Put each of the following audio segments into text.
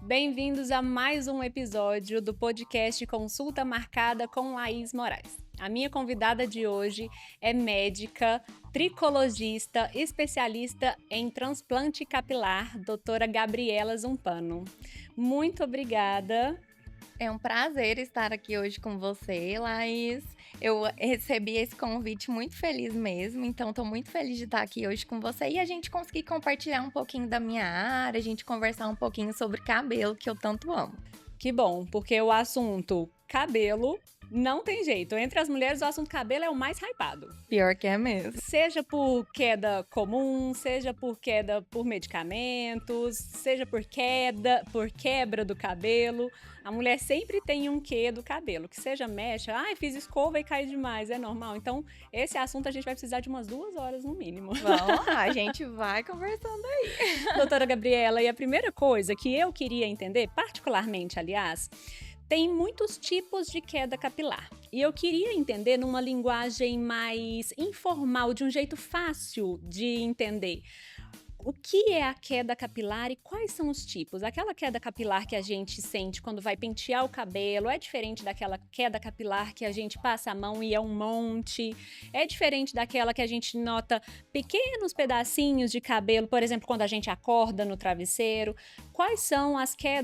Bem-vindos a mais um episódio do podcast Consulta Marcada com Laís Moraes. A minha convidada de hoje é médica, tricologista, especialista em transplante capilar, doutora Gabriela Zumpano. Muito obrigada. É um prazer estar aqui hoje com você, Laís. Eu recebi esse convite muito feliz mesmo, então estou muito feliz de estar aqui hoje com você e a gente conseguir compartilhar um pouquinho da minha área, a gente conversar um pouquinho sobre cabelo, que eu tanto amo. Que bom, porque o assunto cabelo não tem jeito. Entre as mulheres, o assunto cabelo é o mais hypado. Pior que é mesmo. Seja por queda comum, seja por queda por medicamentos, seja por quebra do cabelo. A mulher sempre tem um quê do cabelo, que seja mecha, fiz escova e cai demais, é normal. Então, esse assunto a gente vai precisar de umas 2 horas no mínimo. Vamos lá, a gente vai conversando aí. Doutora Gabriela, e a primeira coisa que eu queria entender, particularmente, aliás, tem muitos tipos de queda capilar. E eu queria entender numa linguagem mais informal, de um jeito fácil de entender. O que é a queda capilar e quais são os tipos? Aquela queda capilar que a gente sente quando vai pentear o cabelo é diferente daquela queda capilar que a gente passa a mão e é um monte? É diferente daquela que a gente nota pequenos pedacinhos de cabelo, por exemplo, quando a gente acorda no travesseiro? Quais são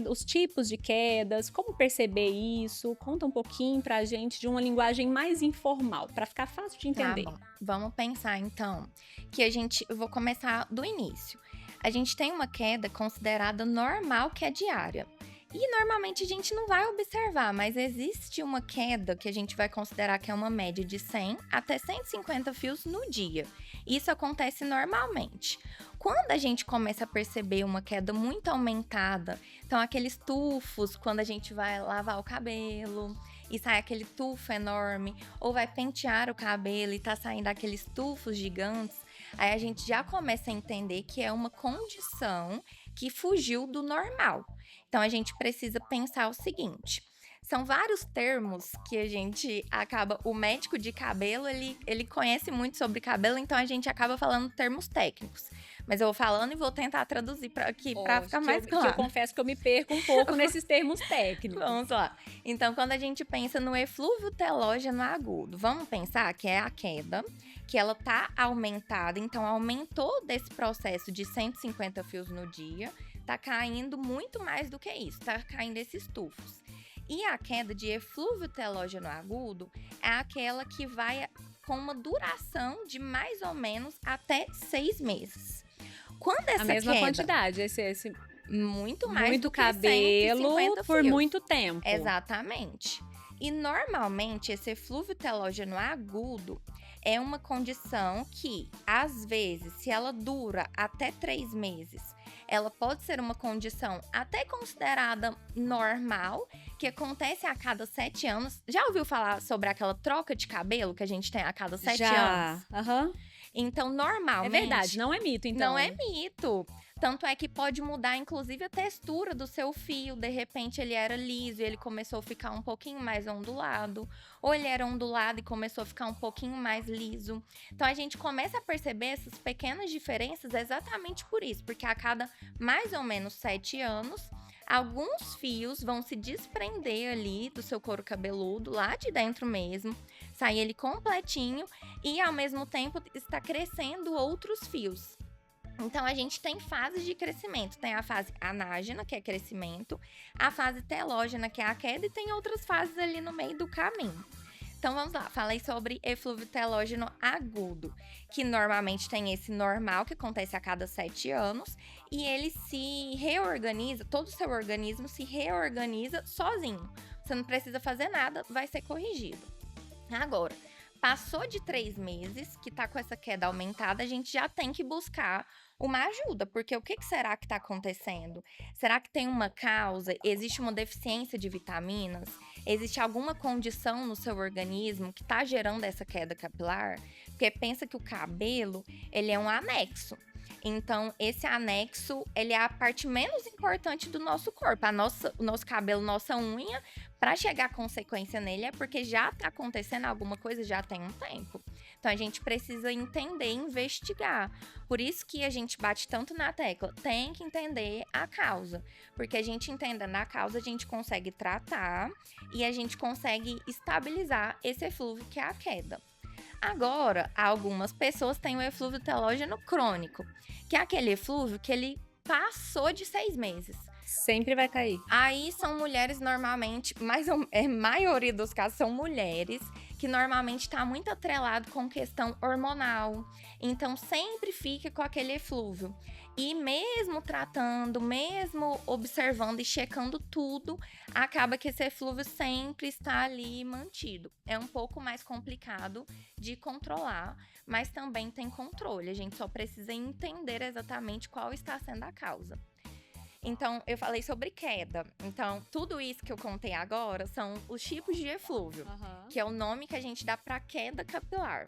os tipos de quedas? Como perceber isso? Conta um pouquinho pra gente de uma linguagem mais informal, para ficar fácil de entender. Tá bom. Vamos pensar então que eu vou começar do início. A gente tem uma queda considerada normal, que é diária. E normalmente a gente não vai observar, mas existe uma queda que a gente vai considerar que é uma média de 100 até 150 fios no dia. Isso acontece normalmente. Quando a gente começa a perceber uma queda muito aumentada, então aqueles tufos quando a gente vai lavar o cabelo e sai aquele tufo enorme, ou vai pentear o cabelo e tá saindo aqueles tufos gigantes, aí a gente já começa a entender que é uma condição que fugiu do normal. Então a gente precisa pensar o seguinte: são vários termos que a gente acaba... O médico de cabelo, ele conhece muito sobre cabelo, então a gente acaba falando termos técnicos. Mas eu vou falando e vou tentar traduzir para ficar mais claro. Eu confesso que eu me perco um pouco nesses termos técnicos. Vamos lá. Então, quando a gente pensa no eflúvio telógeno agudo, vamos pensar que é a queda, que ela tá aumentada, então aumentou desse processo de 150 fios no dia, tá caindo muito mais do que isso, tá caindo esses tufos. E a queda de eflúvio telógeno agudo é aquela que vai com uma duração de mais ou menos até 6 meses. Quando essa a mesma queda, quantidade, muito mais muito do que cabelo 150 por fios. muito tempo. Exatamente. E normalmente esse eflúvio telógeno agudo é uma condição que, às vezes, se ela dura até 3 meses, ela pode ser uma condição até considerada normal, que acontece a cada 7 anos. Já ouviu falar sobre aquela troca de cabelo que a gente tem a cada 7 anos? Aham. Então, normalmente... É verdade, não é mito, então. Não é mito. Tanto é que pode mudar, inclusive, a textura do seu fio. De repente, ele era liso e ele começou a ficar um pouquinho mais ondulado. Ou ele era ondulado e começou a ficar um pouquinho mais liso. Então, a gente começa a perceber essas pequenas diferenças exatamente por isso. Porque a cada mais ou menos 7 anos, alguns fios vão se desprender ali do seu couro cabeludo, lá de dentro mesmo. Sai ele completinho e, ao mesmo tempo, está crescendo outros fios. Então, a gente tem fases de crescimento. Tem a fase anágena, que é crescimento, a fase telógena, que é a queda, e tem outras fases ali no meio do caminho. Então, vamos lá. Falei sobre eflúvio telógeno agudo, que normalmente tem esse normal, que acontece a cada 7 anos, e ele se reorganiza, todo o seu organismo se reorganiza sozinho. Você não precisa fazer nada, vai ser corrigido. Agora, passou de 3 meses, que tá com essa queda aumentada, a gente já tem que buscar uma ajuda, porque o que será que está acontecendo? Será que tem uma causa? Existe uma deficiência de vitaminas? Existe alguma condição no seu organismo que está gerando essa queda capilar? Porque pensa que o cabelo, ele é um anexo. Então, esse anexo, ele é a parte menos importante do nosso corpo. O nosso cabelo, nossa unha, para chegar a consequência nele é porque já está acontecendo alguma coisa já tem um tempo. Então, a gente precisa entender, investigar. Por isso que a gente bate tanto na tecla. Tem que entender a causa. Porque a gente entendendo a causa, a gente consegue tratar e a gente consegue estabilizar esse eflúvio que é a queda. Agora, algumas pessoas têm o eflúvio telógeno crônico, que é aquele eflúvio que ele passou de 6 meses. Sempre vai cair. Aí são mulheres normalmente, maioria dos casos são mulheres que normalmente está muito atrelado com questão hormonal. Então sempre fica com aquele eflúvio. E mesmo tratando, mesmo observando e checando tudo, acaba que esse eflúvio sempre está ali mantido. É um pouco mais complicado de controlar, mas também tem controle. A gente só precisa entender exatamente qual está sendo a causa. Então, eu falei sobre queda. Então, tudo isso que eu contei agora são os tipos de eflúvio, que é o nome que a gente dá para queda capilar.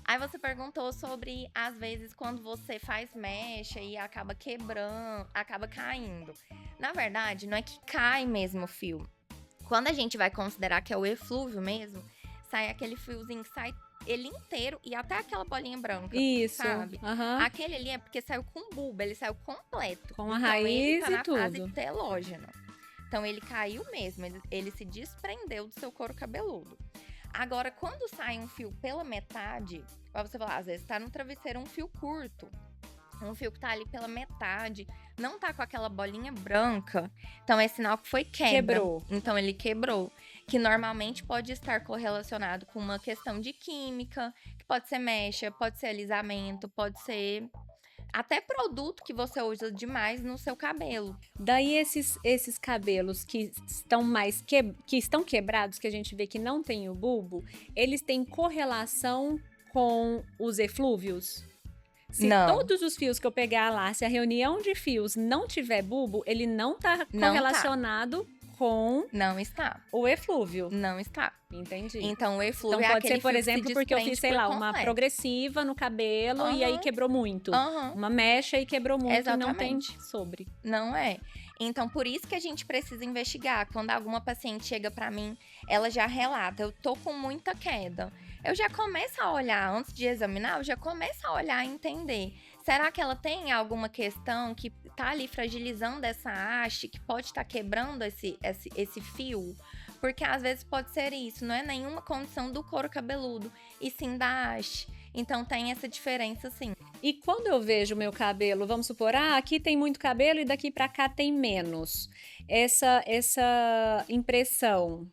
Aí você perguntou sobre, às vezes, quando você faz mecha e acaba quebrando, acaba caindo. Na verdade, não é que cai mesmo o fio. Quando a gente vai considerar que é o eflúvio mesmo, sai aquele fiozinho que sai ele inteiro e até aquela bolinha branca. Isso. Sabe? Aquele ali é porque saiu com bulbo, ele saiu completo. Com a raiz ele tá e na tudo. fase telógena. Então ele caiu mesmo, ele se desprendeu do seu couro cabeludo. Agora, quando sai um fio pela metade, vai você falar, às vezes tá no travesseiro um fio curto. Um fio que tá ali pela metade, não tá com aquela bolinha branca, então é sinal que foi queda. Quebrou. Então ele quebrou, que normalmente pode estar correlacionado com uma questão de química, que pode ser mecha, pode ser alisamento, pode ser até produto que você usa demais no seu cabelo. Daí esses cabelos que estão quebrados, que a gente vê que não tem o bulbo, eles têm correlação com os eflúvios? Se não. Todos os fios que eu pegar lá, se a reunião de fios não tiver bulbo, ele não tá correlacionado com... Não está. O eflúvio. Não está. Entendi. Então, o eflúvio então, é pode aquele ser, por fio exemplo, que se porque eu fiz, sei lá, uma completo. progressiva no cabelo e aí quebrou muito. Uma mecha e quebrou muito. Exatamente. E não tem sobre. Não é. Então, por isso que a gente precisa investigar. Quando alguma paciente chega pra mim, ela já relata, eu tô com muita queda. Eu já começo a olhar, antes de examinar, eu já começo a olhar e entender. Será que ela tem alguma questão que tá ali fragilizando essa haste, que pode estar quebrando esse fio? Porque às vezes pode ser isso, não é nenhuma condição do couro cabeludo, e sim da haste. Então tem essa diferença sim. E quando eu vejo o meu cabelo, vamos supor, aqui tem muito cabelo e daqui pra cá tem menos. Essa impressão...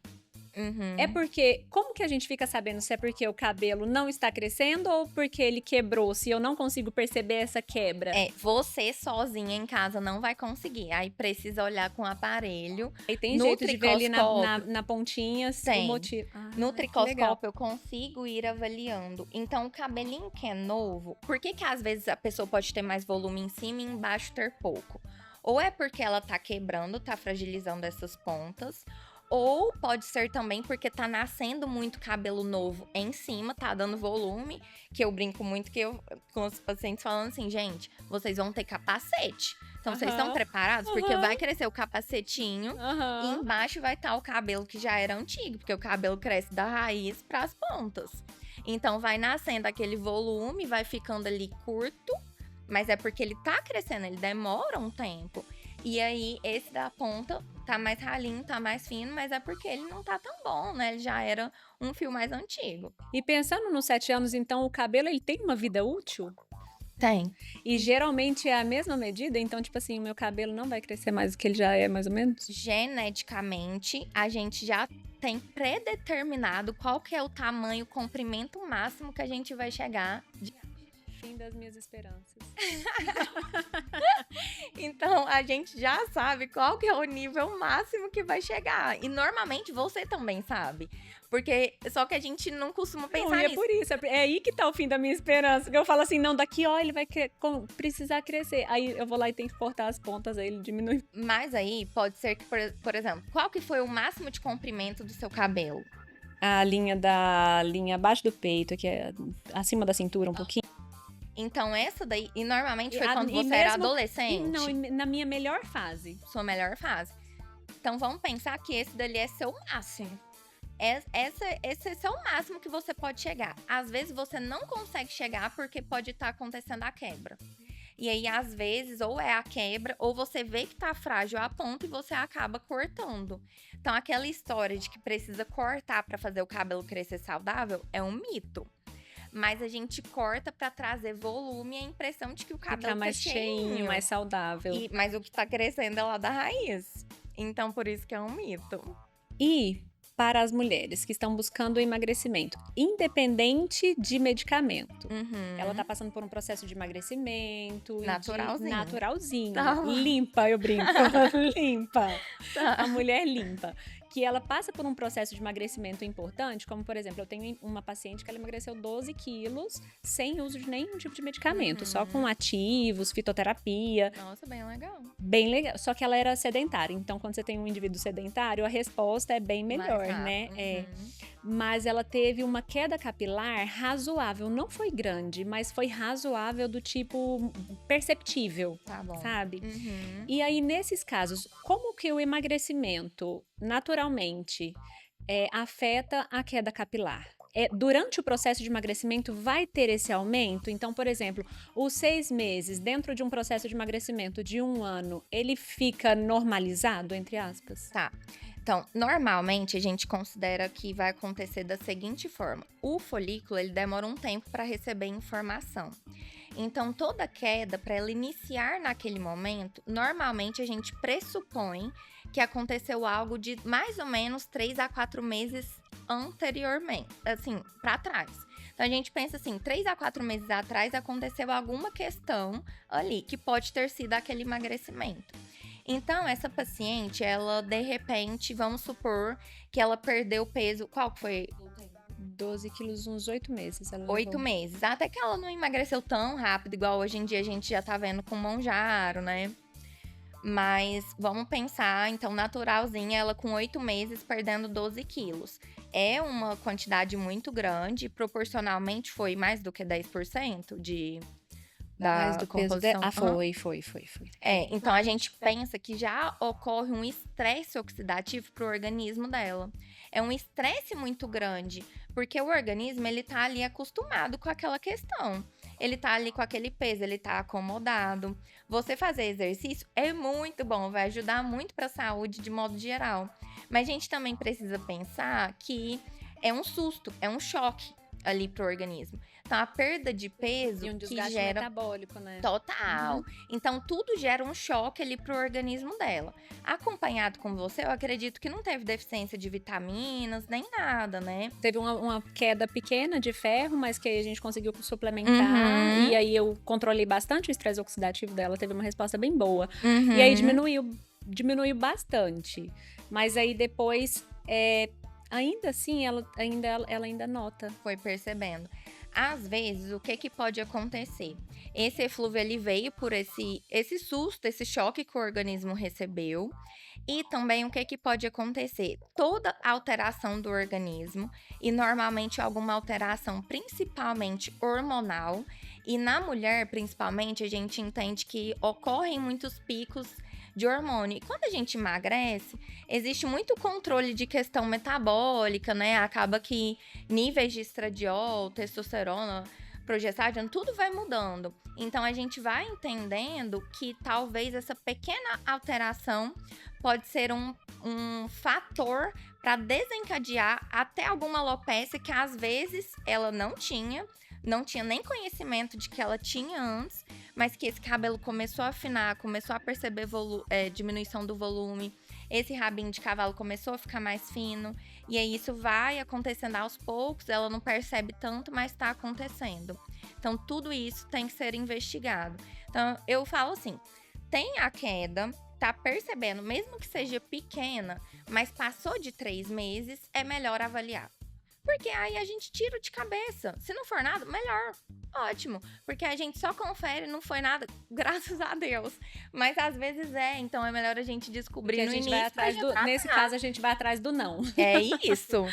É porque, como que a gente fica sabendo se é porque o cabelo não está crescendo ou porque ele quebrou, se eu não consigo perceber essa quebra? Você sozinha em casa não vai conseguir, aí precisa olhar com o aparelho. E tem jeito de ver ali na pontinha o motivo. No tricoscópio eu consigo ir avaliando. Então, o cabelinho que é novo, por que às vezes a pessoa pode ter mais volume em cima e embaixo ter pouco? Ou é porque ela tá quebrando, tá fragilizando essas pontas, ou pode ser também porque tá nascendo muito cabelo novo em cima, tá dando volume, que eu brinco muito com os pacientes falando assim, gente, vocês vão ter capacete. Então, vocês estão preparados? Porque vai crescer o capacetinho e embaixo vai estar o cabelo que já era antigo, porque o cabelo cresce da raiz pras pontas. Então, vai nascendo aquele volume, vai ficando ali curto, mas é porque ele tá crescendo, ele demora um tempo. E aí, esse da ponta tá mais ralinho, tá mais fino, mas é porque ele não tá tão bom, né? Ele já era um fio mais antigo. E pensando nos 7 anos, então, o cabelo, ele tem uma vida útil? Tem. E geralmente é a mesma medida? Então, tipo assim, o meu cabelo não vai crescer mais do que ele já é, mais ou menos? Geneticamente, a gente já tem predeterminado qual que é o tamanho, o comprimento máximo que a gente vai chegar fim das minhas esperanças. Então, a gente já sabe qual que é o nível máximo que vai chegar. E normalmente você também sabe. Porque só que a gente não costuma pensar nisso. É por isso. É aí que tá o fim da minha esperança. Que eu falo assim, não, daqui, ele vai precisar crescer. Aí eu vou lá e tenho que cortar as pontas, aí ele diminui. Mas aí pode ser que, por exemplo, qual que foi o máximo de comprimento do seu cabelo? A linha abaixo do peito, que é acima da cintura um pouquinho. Então, essa daí, e normalmente foi quando você era adolescente? Não, na minha melhor fase. Sua melhor fase. Então, vamos pensar que esse dali é seu máximo. Esse é o máximo que você pode chegar. Às vezes você não consegue chegar porque pode estar acontecendo a quebra. E aí, às vezes, ou é a quebra, ou você vê que tá frágil a ponto e você acaba cortando. Então, aquela história de que precisa cortar para fazer o cabelo crescer saudável é um mito. Mas a gente corta para trazer volume e a impressão de que o cabelo Ficar mais tá cheinho, mais saudável. mas o que tá crescendo é lá da raiz. Então, por isso que é um mito. E para as mulheres que estão buscando o emagrecimento, independente de medicamento. Ela tá passando por um processo de emagrecimento. Naturalzinho. Tá. Limpa, eu brinco. Limpa. Tá. A mulher limpa. Que ela passa por um processo de emagrecimento importante, como, por exemplo, eu tenho uma paciente que ela emagreceu 12 quilos sem uso de nenhum tipo de medicamento, só com ativos, fitoterapia. Nossa, bem legal. Bem legal. Só que ela era sedentária. Então, quando você tem um indivíduo sedentário, a resposta é bem melhor, né? Mas ela teve uma queda capilar razoável. Não foi grande, mas foi razoável do tipo perceptível, Tá bom. sabe? E aí, nesses casos, como que o emagrecimento naturalmente afeta a queda capilar? Durante o processo de emagrecimento vai ter esse aumento? Então, por exemplo, os 6 meses dentro de um processo de emagrecimento de 1 ano, ele fica normalizado, entre aspas? Tá. Então, normalmente a gente considera que vai acontecer da seguinte forma: o folículo ele demora um tempo para receber informação. Então, toda queda, para ela iniciar naquele momento, normalmente a gente pressupõe que aconteceu algo de mais ou menos 3 a 4 meses anteriormente, assim, para trás. Então, a gente pensa assim, 3 a 4 meses atrás aconteceu alguma questão ali, que pode ter sido aquele emagrecimento. Então, essa paciente, ela, de repente, vamos supor que ela perdeu peso, qual que foi? 12 quilos, uns 8 meses. 8 meses. Até que ela não emagreceu tão rápido, igual hoje em dia a gente já tá vendo com Monjaro, né? Mas vamos pensar, então, naturalzinha, ela com 8 meses perdendo 12 quilos. É uma quantidade muito grande, proporcionalmente foi mais do que 10% da do peso composição. Foi. Então a gente pensa que já ocorre um estresse oxidativo pro organismo dela. É um estresse muito grande, porque o organismo, ele tá ali acostumado com aquela questão. Ele tá ali com aquele peso, ele tá acomodado. Você fazer exercício é muito bom, vai ajudar muito pra saúde de modo geral. Mas a gente também precisa pensar que é um susto, é um choque ali pro organismo. Então, a perda de peso E um que desgaste gera... metabólico, né? Total. Então, tudo gera um choque ali pro organismo dela. Acompanhado com você, eu acredito que não teve deficiência de vitaminas, nem nada, né? Teve uma queda pequena de ferro, mas que aí a gente conseguiu suplementar. E aí eu controlei bastante o estresse oxidativo dela, teve uma resposta bem boa. E aí diminuiu bastante. Mas aí depois, ainda assim, ela ainda nota. Foi percebendo. Às vezes, o que pode acontecer? Esse eflúvio, ele veio por esse susto, esse choque que o organismo recebeu. E também o que pode acontecer? Toda alteração do organismo, e normalmente alguma alteração principalmente hormonal. E na mulher, principalmente, a gente entende que ocorrem muitos picos de hormônio. E quando a gente emagrece, existe muito controle de questão metabólica, né? Acaba que níveis de estradiol, testosterona, progesterona, tudo vai mudando. Então, a gente vai entendendo que talvez essa pequena alteração pode ser um fator para desencadear até alguma alopecia que às vezes ela não tinha nem conhecimento de que ela tinha antes, mas que esse cabelo começou a afinar, começou a perceber diminuição do volume, esse rabinho de cavalo começou a ficar mais fino, e aí isso vai acontecendo aos poucos, ela não percebe tanto, mas está acontecendo. Então, tudo isso tem que ser investigado. Então, eu falo assim, tem a queda, tá percebendo, mesmo que seja pequena, mas passou de 3 meses, é melhor avaliar. Porque aí a gente tira de cabeça. Se não for nada, melhor. Ótimo. Porque a gente só confere, não foi nada, graças a Deus. Mas às vezes então é melhor a gente descobrir Porque no a gente início. vai atrás nesse caso, a gente vai atrás do não. É isso.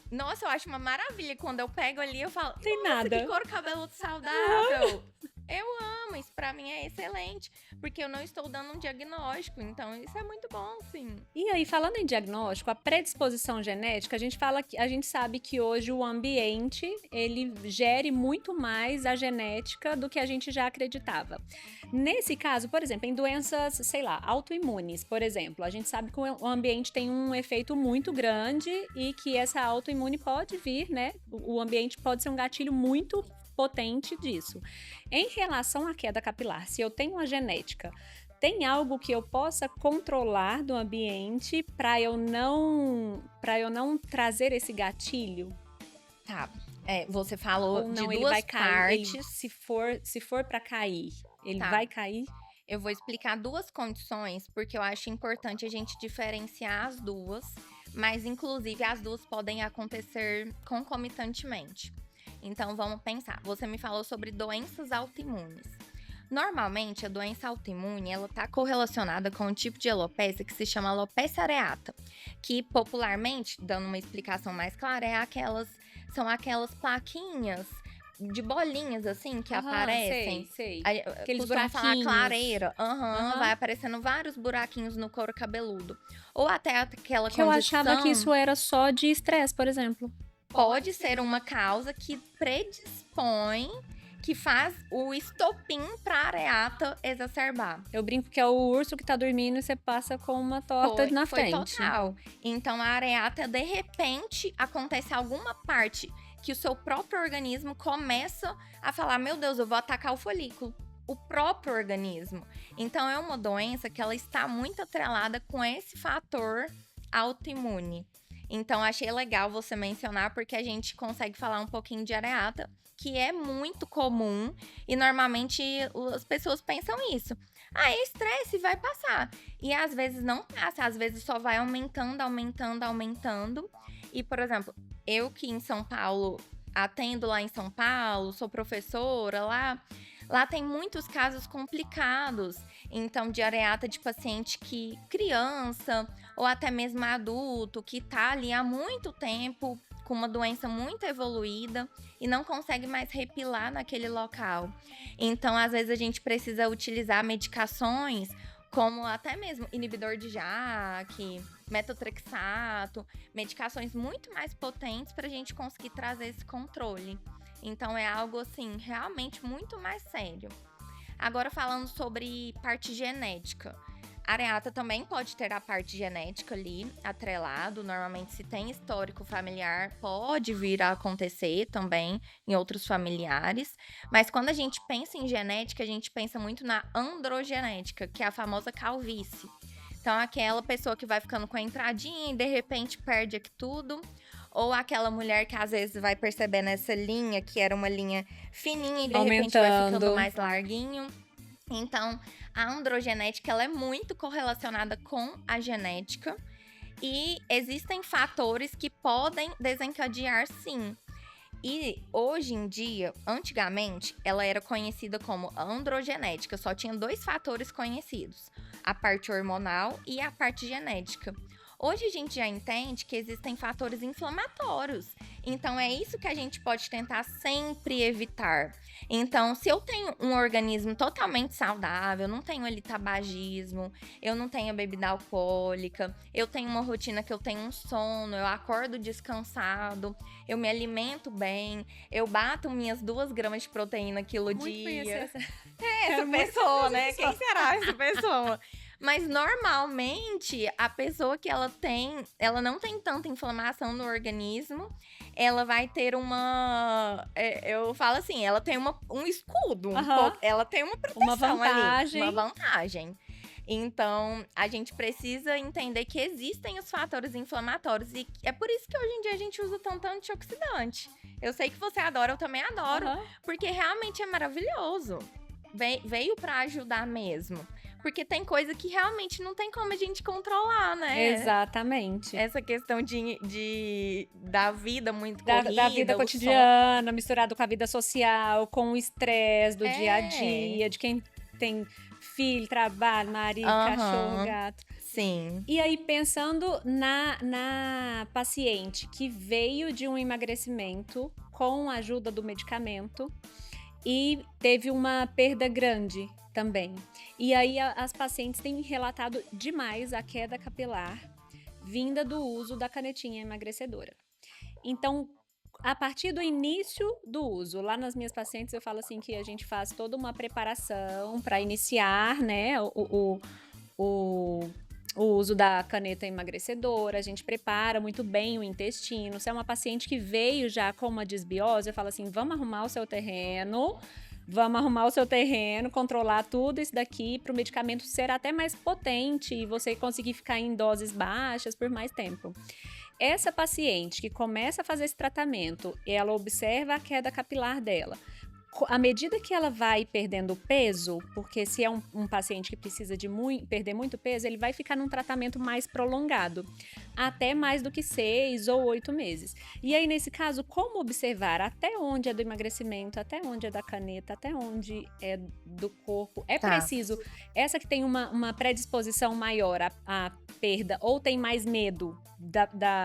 Nossa, eu acho uma maravilha. Quando eu pego ali, eu falo, Tem nossa, nada. que couro cabeludo saudável. Eu amo, isso pra mim é excelente, porque eu não estou dando um diagnóstico, então isso é muito bom, sim. E aí, falando em diagnóstico, a predisposição genética, a gente sabe que hoje o ambiente, ele gere muito mais a genética do que a gente já acreditava. Nesse caso, por exemplo, em doenças, sei lá, autoimunes, por exemplo, a gente sabe que o ambiente tem um efeito muito grande e que essa autoimune pode vir, né? O ambiente pode ser um gatilho muito potente disso. Em relação à queda capilar, se eu tenho uma genética, tem algo que eu possa controlar do ambiente para eu não trazer esse gatilho? Tá. Você falou Ou não, de ele duas vai cair? partes. Se for para cair, ele Tá. vai cair? Eu vou explicar duas condições, porque eu acho importante a gente diferenciar as duas, mas inclusive as duas podem acontecer concomitantemente. Então vamos pensar. Você me falou sobre doenças autoimunes. Normalmente, a doença autoimune, ela está correlacionada com um tipo de alopecia que se chama alopecia areata, que popularmente, dando uma explicação mais clara, são aquelas plaquinhas de bolinhas, assim, que aparecem. Sei. Aí, Aqueles costumam falar buraquinhos. clareira. Aham. Vai aparecendo vários buraquinhos no couro cabeludo. Ou até aquela Que eu condição... achava que isso era só de estresse, por exemplo. Pode ser uma causa que predispõe, que faz o estopim para a areata exacerbar. Eu brinco que é o urso que tá dormindo e você passa com uma torta na Foi frente. total. Então, a areata, de repente, acontece alguma parte que o seu próprio organismo começa a falar, meu Deus, eu vou atacar o folículo. O próprio organismo. Então, é uma doença que ela está muito atrelada com esse fator autoimune. Então, achei legal você mencionar, porque a gente consegue falar um pouquinho de areata, que é muito comum e normalmente as pessoas pensam isso. É estresse, vai passar. E às vezes não passa, às vezes só vai aumentando. E, por exemplo, eu que em São Paulo, atendo lá em São Paulo, sou professora lá tem muitos casos complicados. Então, de areata de paciente criança ou até mesmo adulto, que tá ali há muito tempo com uma doença muito evoluída e não consegue mais repilar naquele local. Então, às vezes a gente precisa utilizar medicações como até mesmo inibidor de JAK, metotrexato, medicações muito mais potentes para a gente conseguir trazer esse controle. Então, é algo assim realmente muito mais sério. Agora, falando sobre parte genética. A areata também pode ter a parte genética ali, atrelado. Normalmente, se tem histórico familiar, pode vir a acontecer também em outros familiares. Mas quando a gente pensa em genética, a gente pensa muito na androgenética, que é a famosa calvície. Então, aquela pessoa que vai ficando com a entradinha e de repente perde aqui tudo. Ou aquela mulher que às vezes vai percebendo essa linha, que era uma linha fininha e de repente vai ficando mais larguinho. Então, a androgenética ela é muito correlacionada com a genética e existem fatores que podem desencadear, sim. E hoje em dia, antigamente, ela era conhecida como androgenética, só tinha 2 fatores conhecidos, a parte hormonal e a parte genética. Hoje a gente já entende que existem fatores inflamatórios, então é isso que a gente pode tentar sempre evitar. Então, se eu tenho um organismo totalmente saudável, não tenho ali tabagismo, eu não tenho bebida alcoólica, eu tenho uma rotina que eu tenho um sono, eu acordo descansado, eu me alimento bem, eu bato minhas 2 gramas de proteína quilo dia. Essa pessoa, né? Quem será essa pessoa? Mas normalmente a pessoa que ela não tem tanta inflamação no organismo, ela vai ter eu falo assim, ela tem um escudo, ela tem uma proteção uma vantagem. Ali, uma vantagem. Então, a gente precisa entender que existem os fatores inflamatórios e é por isso que hoje em dia a gente usa tanto antioxidante. Eu sei que você adora, eu também adoro, porque realmente é maravilhoso. Veio pra ajudar mesmo. Porque tem coisa que realmente não tem como a gente controlar, né? Exatamente. Essa questão da vida muito corrida. Da vida cotidiana, misturado com a vida social, com o estresse do dia a dia, de quem tem filho, trabalho, marido, cachorro, gato. Sim. E aí, pensando na paciente que veio de um emagrecimento com a ajuda do medicamento e teve uma perda grande também. E aí as pacientes têm relatado demais a queda capilar vinda do uso da canetinha emagrecedora. Então, a partir do início do uso, lá nas minhas pacientes eu falo assim que a gente faz toda uma preparação para iniciar, né, o, o uso da caneta emagrecedora, a gente prepara muito bem o intestino. Se é uma paciente que veio já com uma disbiose, eu falo assim, vamos arrumar o seu terreno, controlar tudo isso daqui para o medicamento ser até mais potente e você conseguir ficar em doses baixas por mais tempo. Essa paciente que começa a fazer esse tratamento, ela observa a queda capilar dela. À medida que ela vai perdendo peso, porque se é um paciente que precisa de perder muito peso, ele vai ficar num tratamento mais prolongado, até mais do que 6 ou 8 meses. E aí, nesse caso, como observar até onde é do emagrecimento, até onde é da caneta, até onde é do corpo? É preciso, essa que tem uma predisposição maior à perda, ou tem mais medo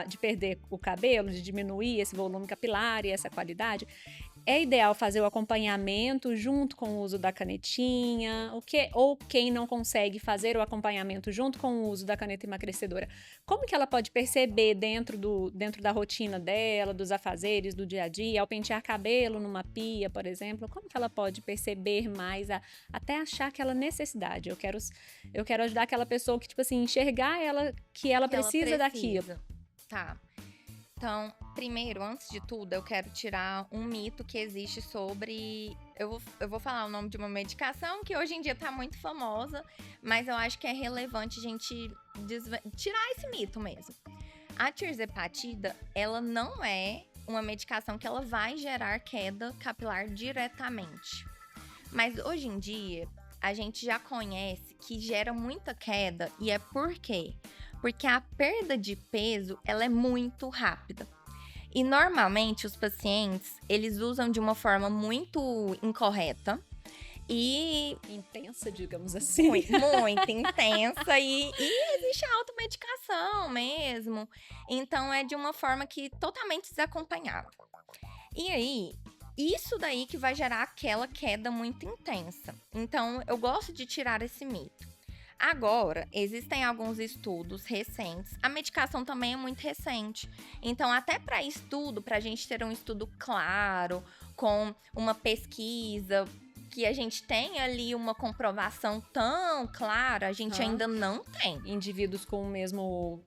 de perder o cabelo, de diminuir esse volume capilar e essa qualidade, é ideal fazer o acompanhamento junto com o uso da canetinha, ou quem não consegue fazer o acompanhamento junto com o uso da caneta emagrecedora, como que ela pode perceber dentro da rotina dela, dos afazeres do dia a dia, ao pentear cabelo numa pia, por exemplo, como que ela pode perceber mais, até achar aquela necessidade? Eu quero ajudar aquela pessoa que, tipo assim, enxergar que ela precisa daquilo. Tá. Então, primeiro, antes de tudo, eu quero tirar um mito que existe sobre... Eu vou falar o nome de uma medicação que hoje em dia tá muito famosa, mas eu acho que é relevante a gente tirar esse mito mesmo. A tirzepatida, ela não é uma medicação que ela vai gerar queda capilar diretamente. Mas hoje em dia, a gente já conhece que gera muita queda, e é por quê? Porque a perda de peso, ela é muito rápida. E normalmente os pacientes, eles usam de uma forma muito incorreta e... intensa, digamos assim. Muito intensa e existe a automedicação mesmo. Então é de uma forma que totalmente desacompanhada. E aí, isso daí que vai gerar aquela queda muito intensa. Então eu gosto de tirar esse mito. Agora, existem alguns estudos recentes. A medicação também é muito recente. Então, até para estudo, para a gente ter um estudo claro, com uma pesquisa, que a gente tenha ali uma comprovação tão clara, a gente ainda não tem. Indivíduos com o mesmo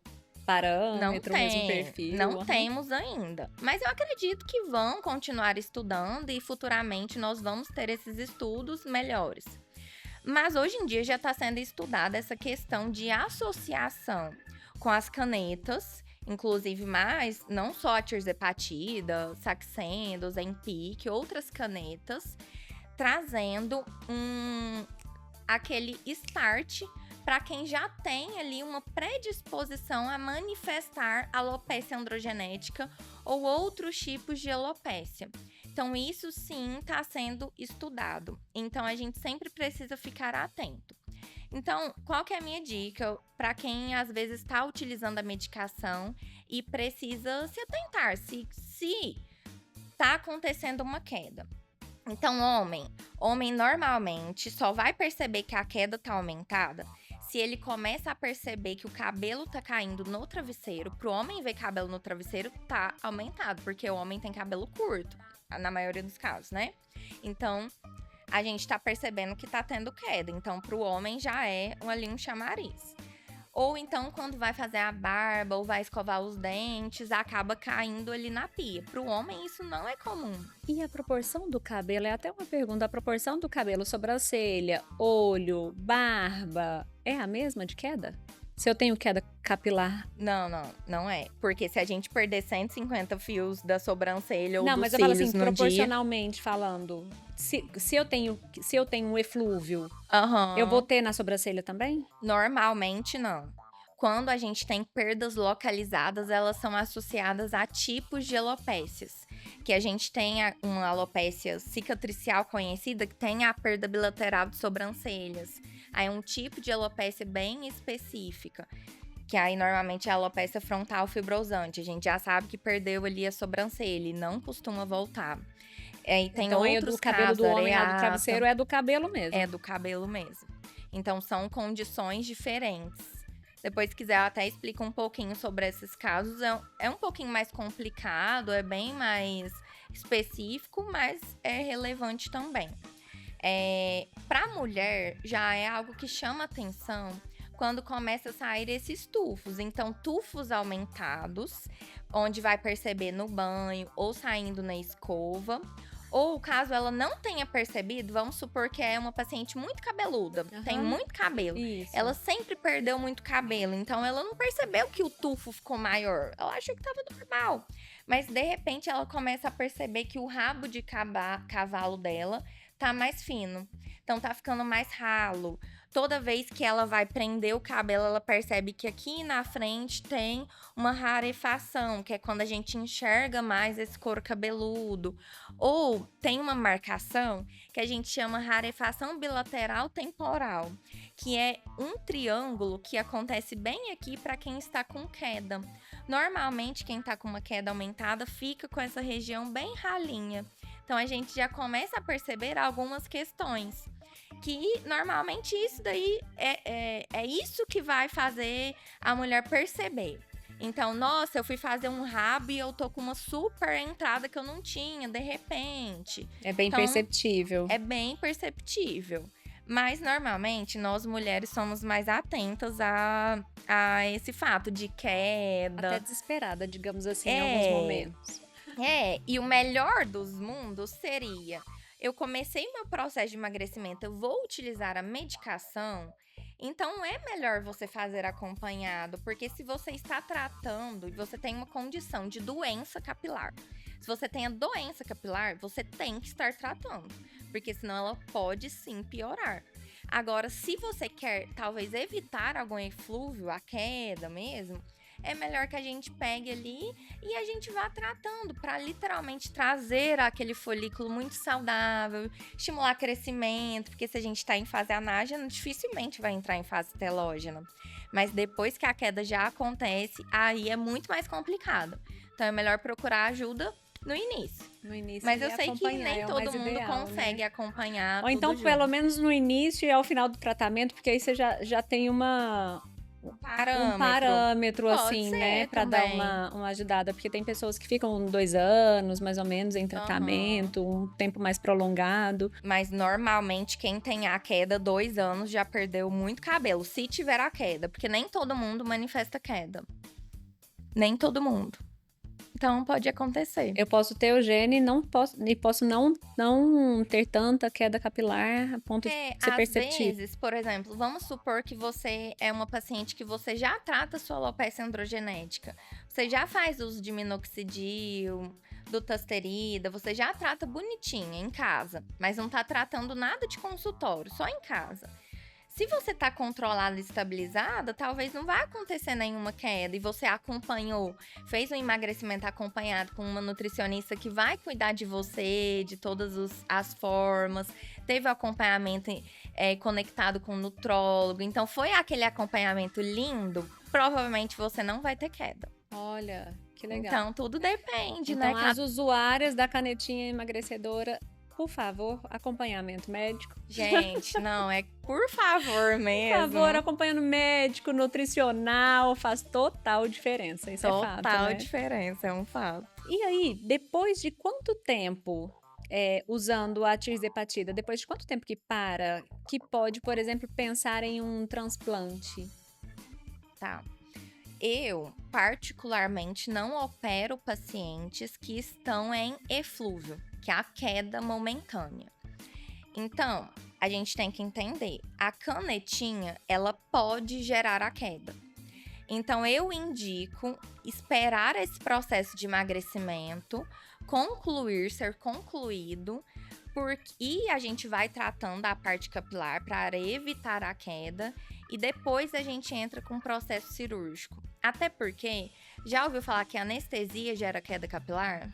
parâmetro, o mesmo perfil. Não temos ainda. Mas eu acredito que vão continuar estudando e futuramente nós vamos ter esses estudos melhores. Mas hoje em dia já está sendo estudada essa questão de associação com as canetas, inclusive mais, não só a tirzepatida, Saxenda, Ozempic, outras canetas, trazendo aquele start para quem já tem ali uma predisposição a manifestar alopecia androgenética ou outros tipos de alopécia. Então, isso sim está sendo estudado. Então, a gente sempre precisa ficar atento. Então, qual que é a minha dica para quem às vezes está utilizando a medicação e precisa se atentar se está acontecendo uma queda? Então, homem normalmente só vai perceber que a queda está aumentada se ele começa a perceber que o cabelo tá caindo no travesseiro. Pro homem ver cabelo no travesseiro, tá aumentado, porque o homem tem cabelo curto, na maioria dos casos, né? Então, a gente tá percebendo que tá tendo queda. Então, pro homem já é ali um chamariz. Ou então, quando vai fazer a barba ou vai escovar os dentes, acaba caindo ali na pia. Pro homem, isso não é comum. E a proporção do cabelo, é até uma pergunta, a proporção do cabelo, sobrancelha, olho, barba, é a mesma de queda? Se eu tenho queda capilar? Não é. Porque se a gente perder 150 fios da sobrancelha ou dos cílios no dia... Não, mas eu falo assim, proporcionalmente falando, se eu tenho um eflúvio, eu vou ter na sobrancelha também? Normalmente não. Quando a gente tem perdas localizadas, elas são associadas a tipos de alopécias. Que a gente tem uma alopécia cicatricial conhecida, que tem a perda bilateral de sobrancelhas. Aí é um tipo de alopécia bem específica, que aí normalmente é a alopécia frontal fibrosante. A gente já sabe que perdeu ali a sobrancelha e não costuma voltar. E tem Então, aí outros do cabelo casos, do homem ao do areata. travesseiro é do cabelo mesmo. É do cabelo mesmo. Então, são condições diferentes. Depois, se quiser, eu até explico um pouquinho sobre esses casos. É um pouquinho mais complicado, é bem mais específico, mas é relevante também. Para a mulher, já é algo que chama atenção quando começa a sair esses tufos. Então, tufos aumentados, onde vai perceber no banho ou saindo na escova. Ou caso ela não tenha percebido, vamos supor que é uma paciente muito cabeluda, tem muito cabelo. Isso. Ela sempre perdeu muito cabelo, então ela não percebeu que o tufo ficou maior. Ela achou que estava normal. Mas de repente ela começa a perceber que o rabo de cavalo dela tá mais fino. Então tá ficando mais ralo. Toda vez que ela vai prender o cabelo, ela percebe que aqui na frente tem uma rarefação, que é quando a gente enxerga mais esse couro cabeludo. Ou tem uma marcação que a gente chama rarefação bilateral temporal, que é um triângulo que acontece bem aqui para quem está com queda. Normalmente, quem está com uma queda aumentada fica com essa região bem ralinha. Então, a gente já começa a perceber algumas questões. Que normalmente isso daí é isso que vai fazer a mulher perceber. Então, nossa, eu fui fazer um rabo e eu tô com uma super entrada que eu não tinha, de repente. É bem perceptível. É bem perceptível. Mas, normalmente, nós mulheres somos mais atentas a esse fato de queda. Até desesperada, digamos assim, em alguns momentos. E o melhor dos mundos seria... Eu comecei meu processo de emagrecimento, eu vou utilizar a medicação, então é melhor você fazer acompanhado, porque se você está tratando e você tem uma condição de doença capilar, se você tem a doença capilar, você tem que estar tratando, porque senão ela pode sim piorar. Agora, se você quer talvez evitar algum eflúvio, a queda mesmo, é melhor que a gente pegue ali e a gente vá tratando para literalmente trazer aquele folículo muito saudável, estimular crescimento, porque se a gente está em fase anágena, dificilmente vai entrar em fase telógena. Mas depois que a queda já acontece, aí é muito mais complicado. Então é melhor procurar ajuda no início. Mas eu sei que nem todo mundo consegue acompanhar. Ou então, pelo menos no início e ao final do tratamento, porque aí você já tem um parâmetro assim, né? Pra dar uma ajudada. Porque tem pessoas que ficam 2 anos, mais ou menos, em tratamento, um tempo mais prolongado. Mas normalmente quem tem a queda 2 anos já perdeu muito cabelo, se tiver a queda. Porque nem todo mundo manifesta queda. Nem todo mundo. Então pode acontecer. Eu posso ter o gene e posso não ter tanta queda capilar a ponto de ser perceptível. Às vezes, por exemplo, vamos supor que você é uma paciente que você já trata sua alopecia androgenética. Você já faz uso de minoxidil, dutasterida, você já trata bonitinha em casa, mas não tá tratando nada de consultório, só em casa. Se você tá controlada e estabilizada, talvez não vai acontecer nenhuma queda e você acompanhou, fez um emagrecimento acompanhado com uma nutricionista que vai cuidar de você, de todas as formas, teve o acompanhamento conectado com o nutrólogo, então foi aquele acompanhamento lindo, provavelmente você não vai ter queda. Olha, que legal. Então, tudo depende, então, né? As usuárias da canetinha emagrecedora, por favor, acompanhamento médico. Gente, não, por favor mesmo. Por favor, acompanhando médico, nutricional, faz total diferença. Isso é fato, né? Total diferença, é um fato. E aí, depois de quanto tempo usando a tirzepatida, depois de quanto tempo que pode, por exemplo, pensar em um transplante? Tá. Eu, particularmente, não opero pacientes que estão em eflúvio, que é a queda momentânea. Então, a gente tem que entender, a canetinha, ela pode gerar a queda. Então, eu indico esperar esse processo de emagrecimento ser concluído, e a gente vai tratando a parte capilar para evitar a queda, e depois a gente entra com o processo cirúrgico. Até porque, já ouviu falar que a anestesia gera queda capilar?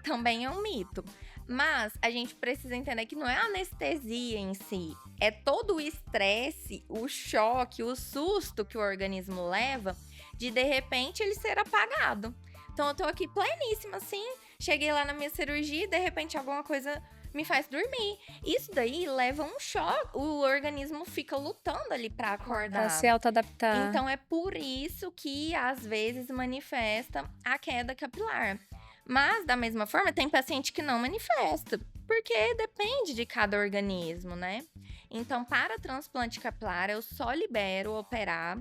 Também é um mito. Mas a gente precisa entender que não é a anestesia em si, é todo o estresse, o choque, o susto que o organismo leva de repente ele ser apagado. Então eu tô aqui pleníssima, assim, cheguei lá na minha cirurgia e de repente alguma coisa me faz dormir. Isso daí leva um choque, o organismo fica lutando ali pra Pra acordar. se auto-adaptar. Então é por isso que às vezes manifesta a queda capilar. Mas da mesma forma, tem paciente que não manifesta, porque depende de cada organismo, né? Então, para transplante capilar, eu só libero operar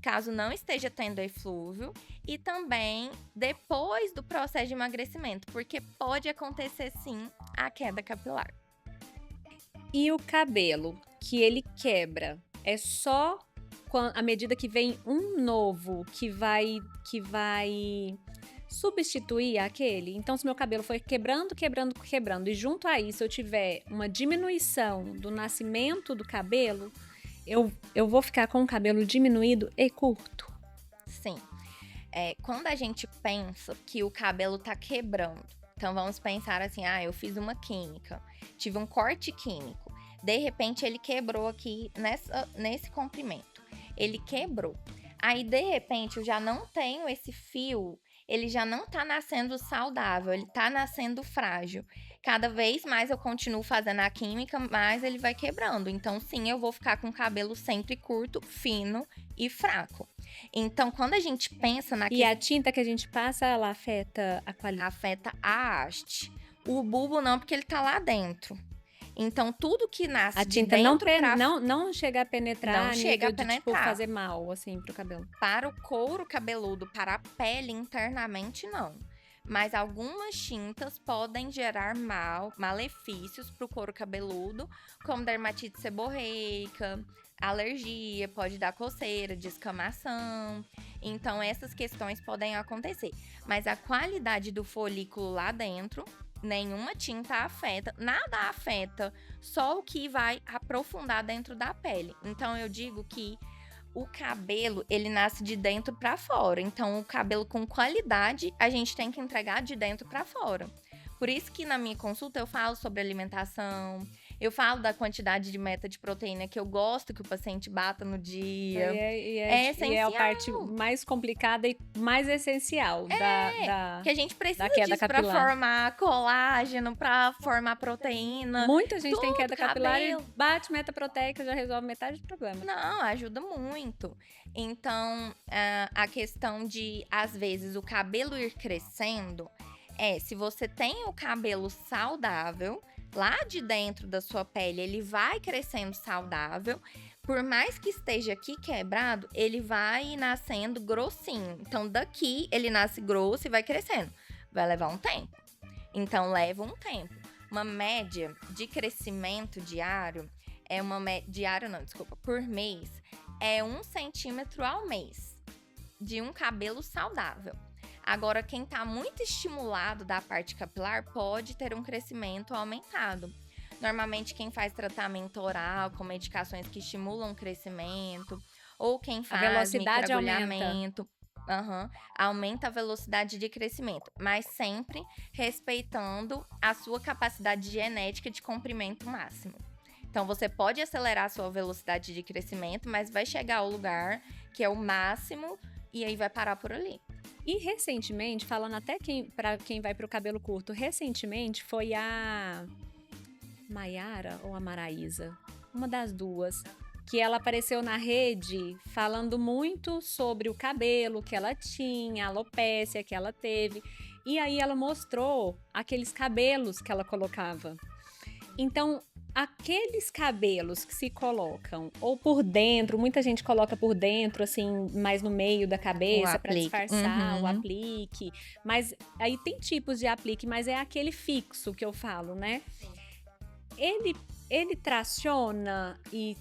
caso não esteja tendo eflúvio e também depois do processo de emagrecimento, porque pode acontecer sim a queda capilar. E o cabelo que ele quebra, é só à medida que vem um novo que vai substituir aquele? Então, se meu cabelo foi quebrando e junto a isso eu tiver uma diminuição do nascimento do cabelo, eu vou ficar com o cabelo diminuído e curto? Sim. Quando a gente pensa que o cabelo tá quebrando, então vamos pensar assim, eu fiz uma química, tive um corte químico, de repente ele quebrou aqui nesse comprimento, ele quebrou. Aí, de repente, eu já não tenho esse fio, ele já não tá nascendo saudável, ele tá nascendo frágil. Cada vez mais eu continuo fazendo a química, mais ele vai quebrando. Então, sim, eu vou ficar com o cabelo sempre curto, fino e fraco. Então, quando a gente pensa na... E a tinta que a gente passa, ela afeta a qualidade? Afeta a haste. O bulbo não, porque ele tá lá dentro. Então, tudo que nasce a tinta de dentro não chega a penetrar, não chega a penetrar. Tipo, fazer mal, assim, pro cabelo. Para o couro cabeludo, para a pele internamente, não. Mas algumas tintas podem gerar malefícios para o couro cabeludo, como dermatite seborreica, alergia, pode dar coceira, descamação. Então, essas questões podem acontecer. Mas a qualidade do folículo lá dentro, nenhuma tinta afeta, nada afeta, só o que vai aprofundar dentro da pele. Então, eu digo que o cabelo, ele nasce de dentro para fora. Então, o cabelo com qualidade, a gente tem que entregar de dentro para fora. Por isso que na minha consulta eu falo sobre alimentação, eu falo da quantidade de meta de proteína que eu gosto que o paciente bata no dia. É essencial. E é a parte mais complicada e mais essencial que a gente precisa disso para formar colágeno, para formar proteína. Muita gente tem queda capilar e bate meta proteica, já resolve metade do problema. Não, ajuda muito. Então, a questão de, às vezes, o cabelo ir crescendo se você tem o cabelo saudável, lá de dentro da sua pele, ele vai crescendo saudável. Por mais que esteja aqui quebrado, ele vai nascendo grossinho. Então, daqui, ele nasce grosso e vai crescendo. Vai levar um tempo. Então, leva um tempo. Uma média de crescimento diário por mês, é 1 centímetro ao mês de um cabelo saudável. Agora, quem está muito estimulado da parte capilar pode ter um crescimento aumentado. Normalmente, quem faz tratamento oral com medicações que estimulam o crescimento, ou quem faz microagulhamento, aumenta a velocidade de crescimento, mas sempre respeitando a sua capacidade genética de comprimento máximo. Então, você pode acelerar a sua velocidade de crescimento, mas vai chegar ao lugar que é o máximo e aí vai parar por ali. E recentemente, falando até para quem vai pro cabelo curto, recentemente foi a Maiara ou a Maraísa, uma das duas, que ela apareceu na rede falando muito sobre o cabelo que ela tinha, a alopécia que ela teve, e aí ela mostrou aqueles cabelos que ela colocava. Então, aqueles cabelos que se colocam ou por dentro, muita gente coloca por dentro, assim, mais no meio da cabeça para disfarçar o aplique. Mas aí tem tipos de aplique, mas é aquele fixo que eu falo, né? Ele traciona e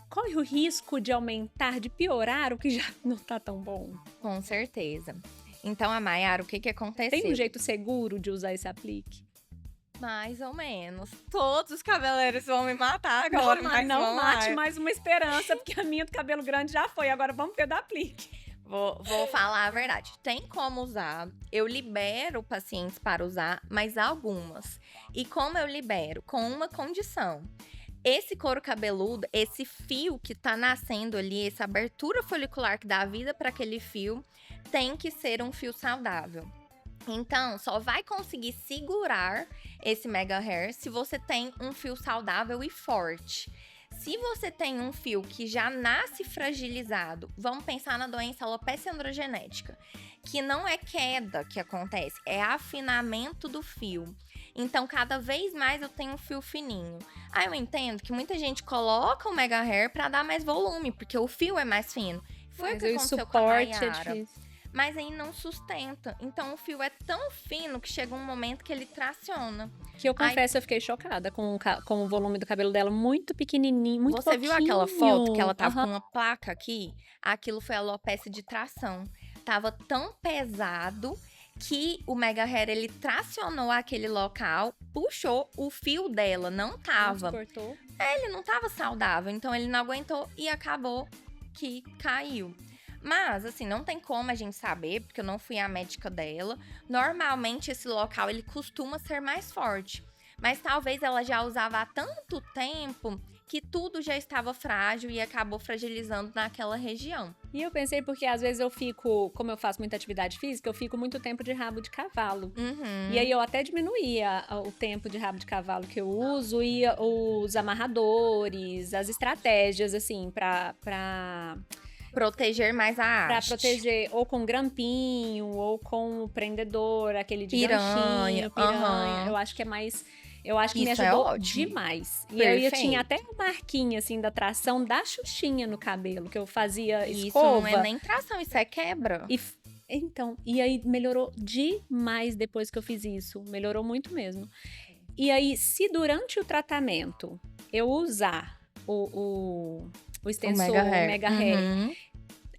corre o risco de aumentar, de piorar o que já não tá tão bom. Com certeza. Então, a Maiara, o que aconteceu? Tem um jeito seguro de usar esse aplique? Mais ou menos. Todos os cabeleireiros vão me matar agora. Não mate mais uma esperança, porque a minha do cabelo grande já foi. Agora vamos ver do aplique. Vou falar a verdade. Tem como usar. Eu libero pacientes para usar, mas algumas. E como eu libero? Com uma condição. esse couro cabeludo, esse fio que tá nascendo ali, essa abertura folicular que dá vida para aquele fio, tem que ser um fio saudável. Então, só vai conseguir segurar esse mega hair se você tem um fio saudável e forte. Se você tem um fio que já nasce fragilizado, vamos pensar na doença alopecia androgenética, que não é queda que acontece, é afinamento do fio. Então, cada vez mais eu tenho um fio fininho. Aí eu entendo que muita gente coloca o mega hair para dar mais volume, porque o fio é mais fino. Foi o que aconteceu com a Nayara. Mas aí não sustenta. Então o fio é tão fino que chega um momento que ele traciona. Que eu confesso, eu fiquei chocada com o volume do cabelo dela muito pequenininho, muito Você pouquinho. Viu aquela foto que ela tava com uma placa aqui? Aquilo foi alopecia de tração. Tava tão pesado que o mega hair, ele tracionou aquele local, puxou o fio dela, não tava. Cortou. Ele não tava saudável, então ele não aguentou e acabou que caiu. Mas, assim, não tem como a gente saber, porque eu não fui a médica dela. Normalmente, esse local, ele costuma ser mais forte. Mas talvez ela já usava há tanto tempo que tudo já estava frágil e acabou fragilizando naquela região. E eu pensei porque às vezes eu fico, como eu faço muita atividade física, eu fico muito tempo de rabo de cavalo. E aí eu até diminuía o tempo de rabo de cavalo que eu uso e os amarradores, as estratégias, assim, pra proteger mais a haste. Pra proteger ou com grampinho, ou com o prendedor, aquele de piranha. Eu acho que é mais... Eu acho que isso me ajudou Perfeito. demais. E aí eu tinha até uma marquinha, assim, da tração da Xuxinha no cabelo, que eu fazia escova. Isso não é nem tração, isso é quebra. Então, e aí melhorou demais depois que eu fiz isso. Melhorou muito mesmo. E aí, se durante o tratamento eu usar o extensor, o mega hair,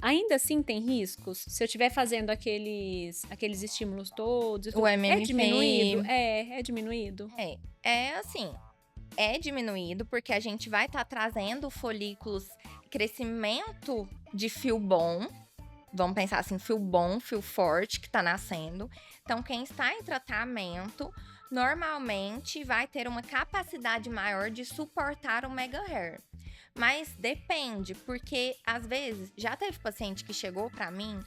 ainda assim tem riscos? Se eu estiver fazendo aqueles estímulos todos, o MMK, é diminuído? É diminuído? É diminuído porque a gente vai estar trazendo folículos, crescimento de fio bom. Vamos pensar assim, fio bom, fio forte que tá nascendo. Então, quem está em tratamento normalmente vai ter uma capacidade maior de suportar o mega hair. Mas depende, porque às vezes já teve paciente que chegou pra mim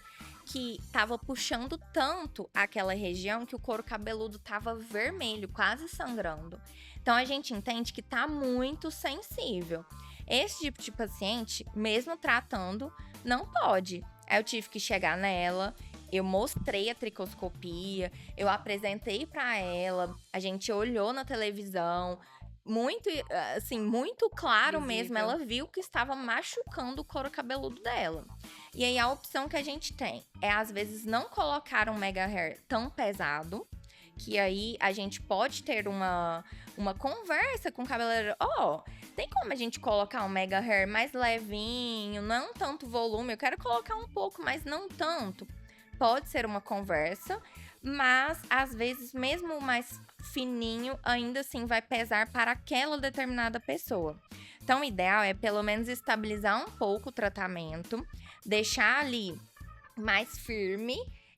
que tava puxando tanto aquela região que o couro cabeludo tava vermelho, quase sangrando. Então a gente entende que tá muito sensível. Esse tipo de paciente, mesmo tratando, não pode. Aí eu tive que chegar nela, eu mostrei a tricoscopia, eu apresentei pra ela, a gente olhou na televisão, muito, assim, muito claro mesmo, ela viu que estava machucando o couro cabeludo dela. E aí a opção que a gente tem é, às vezes, não colocar um mega hair tão pesado, que aí a gente pode ter uma conversa com o cabeleireiro. Tem como a gente colocar um mega hair mais levinho, não tanto volume, eu quero colocar um pouco, mas não tanto. Pode ser uma conversa, mas às vezes mesmo o mais fininho ainda assim vai pesar para aquela determinada pessoa. Então o ideal é pelo menos estabilizar um pouco o tratamento, deixar ali mais firme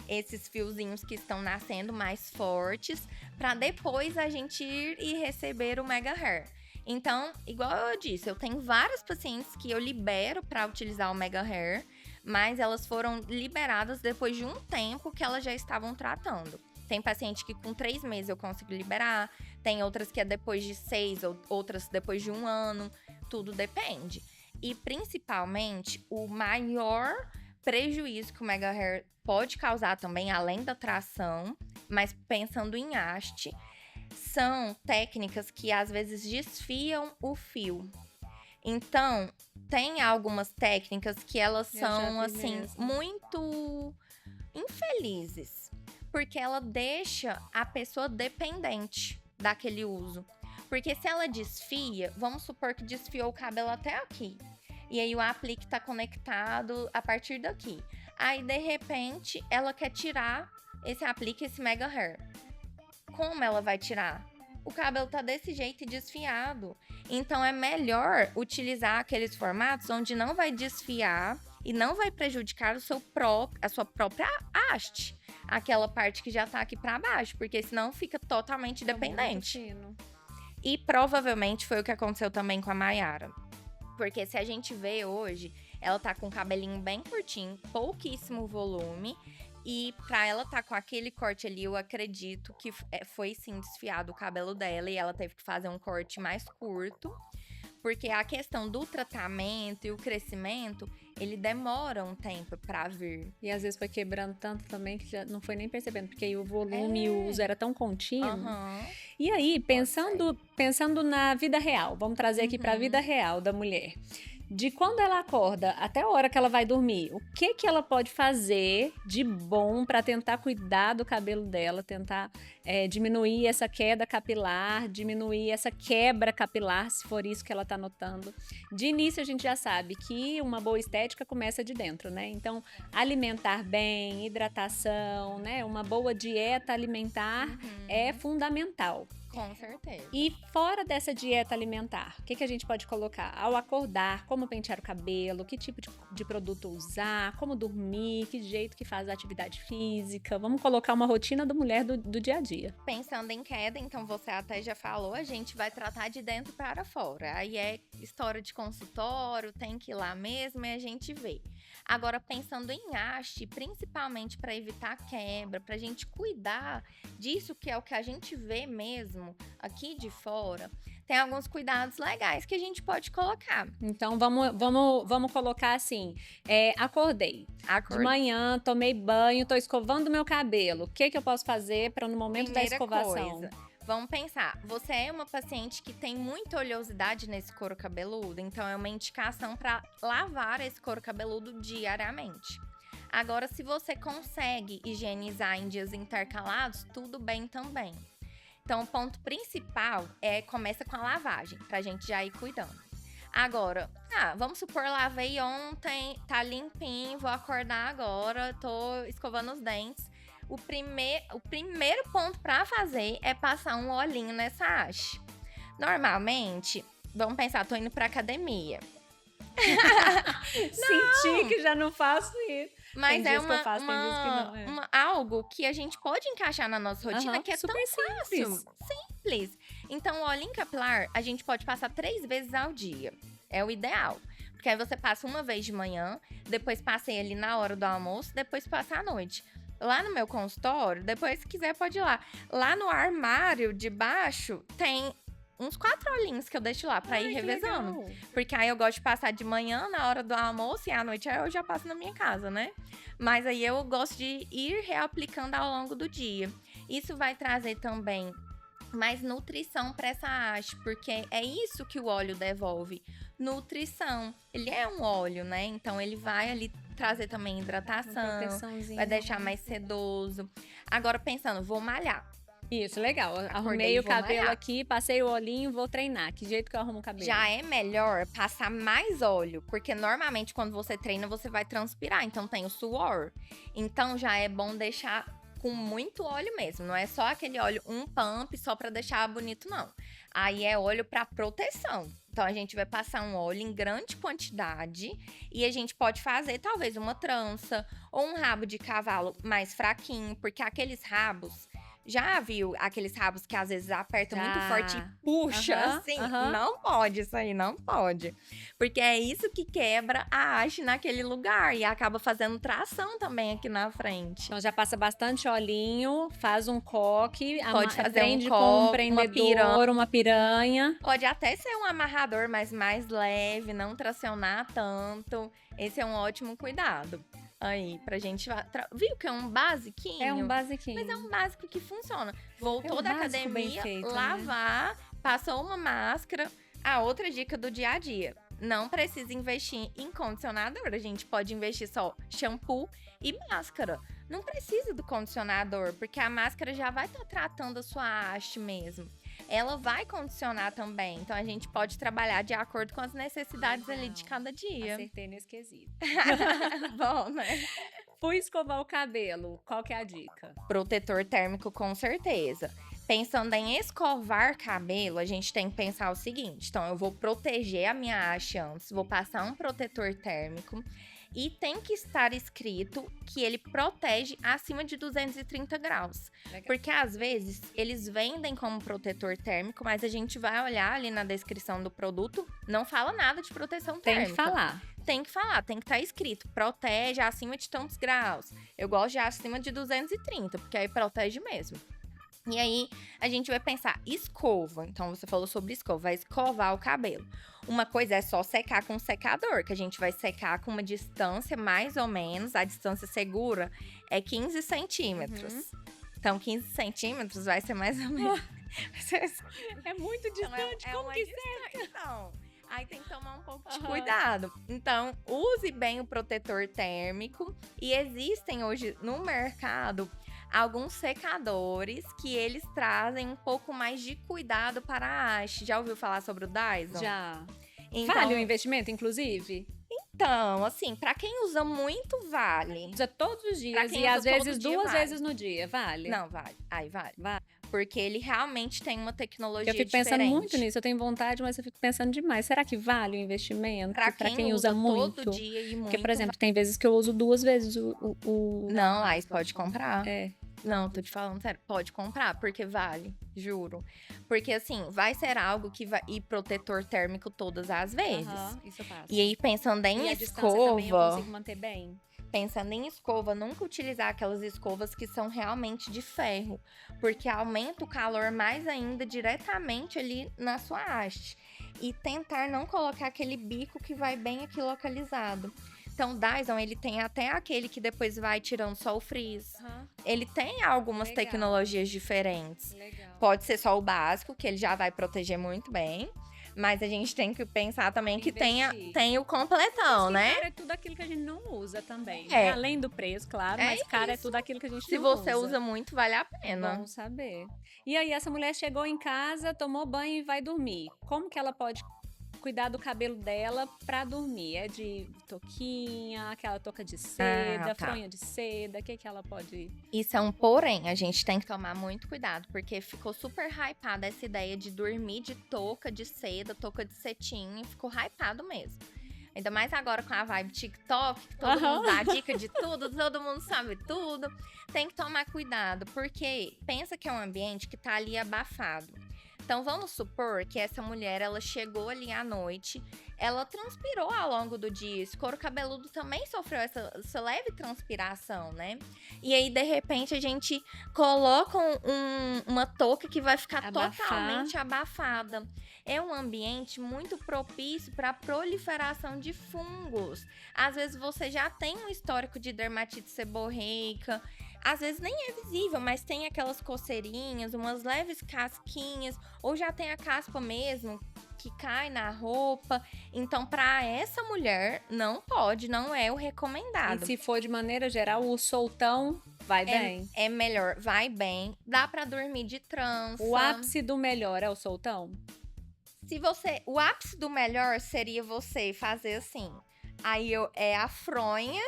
esses fiozinhos que estão nascendo mais fortes, para depois a gente ir e receber o mega hair. Então, igual eu disse, eu tenho várias pacientes que eu libero para utilizar o mega hair, mas elas foram liberadas depois de um tempo que elas já estavam tratando. Tem paciente que com 3 meses eu consigo liberar, tem outras que é depois de 6, outras depois de 1 ano, tudo depende. E principalmente, o maior prejuízo que o mega hair pode causar também, além da tração, mas pensando em haste, são técnicas que às vezes desfiam o fio. Então, tem algumas técnicas que elas são, assim, muito infelizes. Porque ela deixa a pessoa dependente daquele uso. Porque se ela desfia, vamos supor que desfiou o cabelo até aqui. E aí o aplique tá conectado a partir daqui. Aí, de repente, ela quer tirar esse aplique, esse mega hair. Como ela vai tirar? O cabelo tá desse jeito e desfiado. Então, é melhor utilizar aqueles formatos onde não vai desfiar e não vai prejudicar a sua própria haste. Aquela parte que já tá aqui pra baixo, porque senão fica totalmente dependente. E provavelmente foi o que aconteceu também com a Mayara. Porque se a gente vê hoje, ela tá com o cabelinho bem curtinho, pouquíssimo volume. E pra ela tá com aquele corte ali, eu acredito que foi sim desfiado o cabelo dela. E ela teve que fazer um corte mais curto. Porque a questão do tratamento e o crescimento, ele demora um tempo pra vir. E às vezes foi quebrando tanto também que já não foi nem percebendo, porque aí o volume e o uso era tão contínuo. Uhum. E aí, pensando na vida real, vamos trazer aqui pra vida real da mulher. De quando ela acorda até a hora que ela vai dormir, o que que ela pode fazer de bom para tentar cuidar do cabelo dela, tentar diminuir essa queda capilar, diminuir essa quebra capilar, se for isso que ela tá notando. De início a gente já sabe que uma boa estética começa de dentro, né? Então, alimentar bem, hidratação, né? Uma boa dieta alimentar é fundamental. Com certeza. E fora dessa dieta alimentar, o que que a gente pode colocar? Ao acordar, como pentear o cabelo, que tipo de produto usar, como dormir, que jeito que faz a atividade física. Vamos colocar uma rotina da mulher do dia a dia. Pensando em queda, então você até já falou, a gente vai tratar de dentro para fora. Aí é história de consultório, tem que ir lá mesmo e a gente vê. Agora, pensando em haste, principalmente para evitar quebra, para a gente cuidar disso que é o que a gente vê mesmo aqui de fora, tem alguns cuidados legais que a gente pode colocar. Então, vamos colocar assim, acordei. De manhã, tomei banho, tô escovando meu cabelo. O que que eu posso fazer para no momento da escovação? Vamos pensar, você é uma paciente que tem muita oleosidade nesse couro cabeludo, então é uma indicação para lavar esse couro cabeludo diariamente. Agora, se você consegue higienizar em dias intercalados, tudo bem também. Então, o ponto principal começa com a lavagem, pra gente já ir cuidando. Agora, vamos supor, lavei ontem, tá limpinho, vou acordar agora, tô escovando os dentes. O primeiro ponto pra fazer é passar um olhinho nessa haste. Normalmente, vamos pensar, tô indo pra academia. Senti que já não faço isso. Mas é algo que a gente pode encaixar na nossa rotina, que é super tão simples. Então, o olhinho capilar, a gente pode passar 3 vezes ao dia. É o ideal. Porque aí você passa uma vez de manhã, depois passa ali na hora do almoço, depois passa à noite. Lá no meu consultório, depois se quiser pode ir lá. Lá no armário de baixo tem uns 4 olhinhos que eu deixo lá pra ir revezando. Legal. Porque aí eu gosto de passar de manhã na hora do almoço e à noite aí eu já passo na minha casa, né? Mas aí eu gosto de ir reaplicando ao longo do dia. Isso vai trazer também mais nutrição para essa haste, porque é isso que o óleo devolve. Nutrição. Ele é um óleo, né? Então ele vai ali trazer também hidratação, vai deixar mais sedoso. Agora pensando, vou malhar. Isso, legal. Arrumei o cabelo aqui, passei o olhinho, vou treinar. Que jeito que eu arrumo o cabelo? Já é melhor passar mais óleo, porque normalmente quando você treina, você vai transpirar, então tem o suor. Então já é bom deixar com muito óleo mesmo, não é só aquele óleo pump só pra deixar bonito, não. Aí é óleo pra proteção. Então a gente vai passar um óleo em grande quantidade e a gente pode fazer talvez uma trança ou um rabo de cavalo mais fraquinho, porque aqueles rabos, já viu aqueles rabos que às vezes aperta muito forte e puxa assim? Não pode isso aí, não pode. Porque é isso que quebra a haste naquele lugar e acaba fazendo tração também aqui na frente. Então já passa bastante olhinho, faz um coque, pode fazer um coque, com um prendedor, uma piranha. Pode até ser um amarrador, mas mais leve, não tracionar tanto. Esse é um ótimo cuidado. Aí, pra gente... Viu que é um basiquinho? É um basiquinho. Mas é um básico que funciona. Voltou da academia, feito, lavar, passou uma máscara. A outra dica do dia a dia. Não precisa investir em condicionador. A gente pode investir só shampoo e máscara. Não precisa do condicionador, porque a máscara já vai estar tratando a sua haste mesmo. Ela vai condicionar também. Então, a gente pode trabalhar de acordo com as necessidades ali de cada dia. Acertei nesse quesito. Bom, né? Fui escovar o cabelo. Qual que é a dica? Protetor térmico, com certeza. Pensando em escovar cabelo, a gente tem que pensar o seguinte. Então, eu vou proteger a minha haste antes. Vou passar um protetor térmico. E tem que estar escrito que ele protege acima de 230 graus. Legal. Porque às vezes eles vendem como protetor térmico, mas a gente vai olhar ali na descrição do produto, não fala nada de proteção Tem térmica. que falar. Tem que falar, tem que estar escrito. Protege acima de tantos graus. Eu gosto de acima de 230, porque aí protege mesmo. E aí, a gente vai pensar, escova. Então, você falou sobre escova, vai escovar o cabelo. Uma coisa é só secar com um secador, que a gente vai secar com uma distância mais ou menos, a distância segura é 15 centímetros. Então, 15 centímetros vai ser mais ou menos... É muito distante, então, como que seca? Então, aí tem que tomar um pouco de cuidado. Então, use bem o protetor térmico. E existem hoje no mercado alguns secadores que eles trazem um pouco mais de cuidado para a haste. Já ouviu falar sobre o Dyson? Já. Então, Vale o investimento, inclusive? Então, assim, para quem usa muito, vale. Usa todos os Pra dias quem e às usa todo vezes dia, 2 vale. vezes no dia, vale? Não, vale. Aí vale. Vale. Porque ele realmente tem uma tecnologia Eu fico diferente. pensando muito nisso, eu tenho vontade, mas eu fico pensando demais. Será que vale o investimento? Pra quem usa muito? todo dia e muito. Porque, por exemplo, tem vezes que eu uso 2 vezes Não, Laís, pode comprar. É. Não, tô te falando sério. Pode comprar, porque vale, juro. Porque, assim, vai ser algo que vai ir protetor térmico todas as vezes. Isso passa. E aí, pensando em E a distância também eu escova, consigo manter bem. pensando em escova, nunca utilizar aquelas escovas que são realmente de ferro. Porque aumenta o calor mais ainda diretamente ali na sua haste. E tentar não colocar aquele bico que vai bem aqui localizado. Então, o Dyson, ele tem até aquele que depois vai tirando só o frizz. Ele tem algumas Legal. tecnologias diferentes. Legal. Pode ser só o básico, que ele já vai proteger muito bem. Mas a gente tem que pensar também que Investir. tem o completão, né? Cara, é tudo aquilo que a gente não usa também. É. Né? Além do preço, claro, É mas cara, é isso. tudo aquilo que a gente Se não você usa muito, vale a pena. Bom saber. E aí, essa mulher chegou em casa, tomou banho e vai dormir. Como que ela pode cuidar do cabelo dela pra dormir? É de touquinha, aquela touca de seda, tá. fronha de seda, o que que ela pode... Isso é um porém, a gente tem que tomar muito cuidado, porque ficou super hypada essa ideia de dormir de touca de seda, touca de cetim, ficou hypado mesmo. Ainda mais agora com a vibe TikTok, que todo mundo dá dica de tudo, todo mundo sabe tudo. Tem que tomar cuidado, porque pensa que é um ambiente que tá ali abafado. Então, vamos supor que essa mulher, ela chegou ali à noite, ela transpirou ao longo do dia. Esse couro cabeludo também sofreu essa leve transpiração, né? E aí, de repente, a gente coloca uma touca que vai ficar totalmente abafada. É um ambiente muito propício para a proliferação de fungos. Às vezes, você já tem um histórico de dermatite seborreica. Às vezes nem é visível, mas tem aquelas coceirinhas, umas leves casquinhas, ou já tem a caspa mesmo que cai na roupa. Então, para essa mulher, não pode, não é o recomendado. E se for de maneira geral, o soltão vai bem? É melhor, vai bem. Dá para dormir de trança. O ápice do melhor é o soltão? O ápice do melhor seria você fazer assim. Aí é a fronha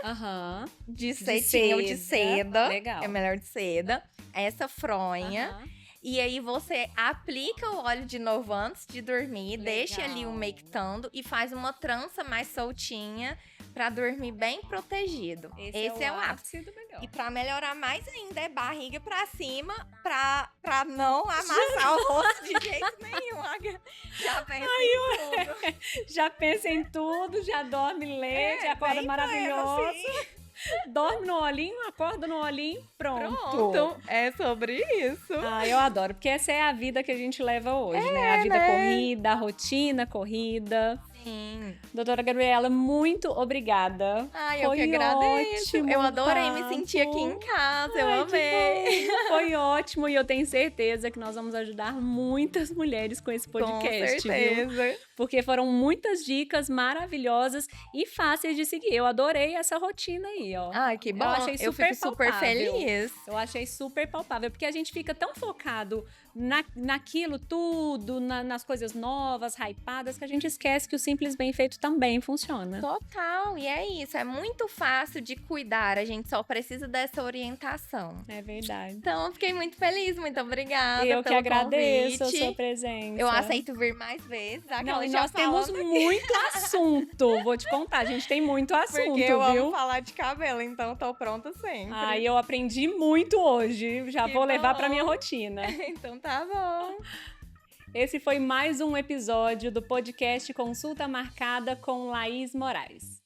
de cetim ou de seda. Legal. É melhor de seda. Essa fronha. E aí você aplica o óleo de novo antes de dormir. Legal. Deixa ali umectando e faz uma trança mais soltinha pra dormir bem protegido. Esse é o ápice do melhor. E pra melhorar mais ainda é barriga pra cima pra não amassar o rosto de jeito nenhum. Já pensa em tudo. Já pensa em tudo, já dorme leite, acorda bem maravilhoso. assim. Dorme no olhinho, acorda no olhinho, pronto. Pronto, é sobre isso. Ah, eu adoro, porque essa é a vida que a gente leva hoje, né? A vida corrida, a rotina corrida. Sim. Doutora Gabriela, muito obrigada. Ai, eu que agradeço. Ótimo, Eu adorei me papo. sentir aqui em casa, eu Ai, amei. que bom. Foi ótimo e eu tenho certeza que nós vamos ajudar muitas mulheres com esse podcast, Com certeza. viu? Porque foram muitas dicas maravilhosas e fáceis de seguir. Eu adorei essa rotina aí, ó. Ai, que bom. Eu achei Eu fico super palpável. feliz. Eu achei super palpável, porque a gente fica tão focado naquilo tudo, nas coisas novas, hypadas, que a gente esquece que o simples bem feito também funciona. Total, e é isso, é muito fácil de cuidar, a gente só precisa dessa orientação. É verdade. Então, eu fiquei muito feliz, muito obrigada Eu que pelo agradeço convite. a sua presença. Eu aceito vir mais vezes. Não, e nós temos muito assunto, vou te contar, a gente tem muito assunto, porque eu viu? amo falar de cabelo, então tô pronta sempre. Ai, eu aprendi muito hoje, já Que vou levar bom. pra minha rotina. Então tá bom. Esse foi mais um episódio do podcast Consulta Marcada com Laís Moraes.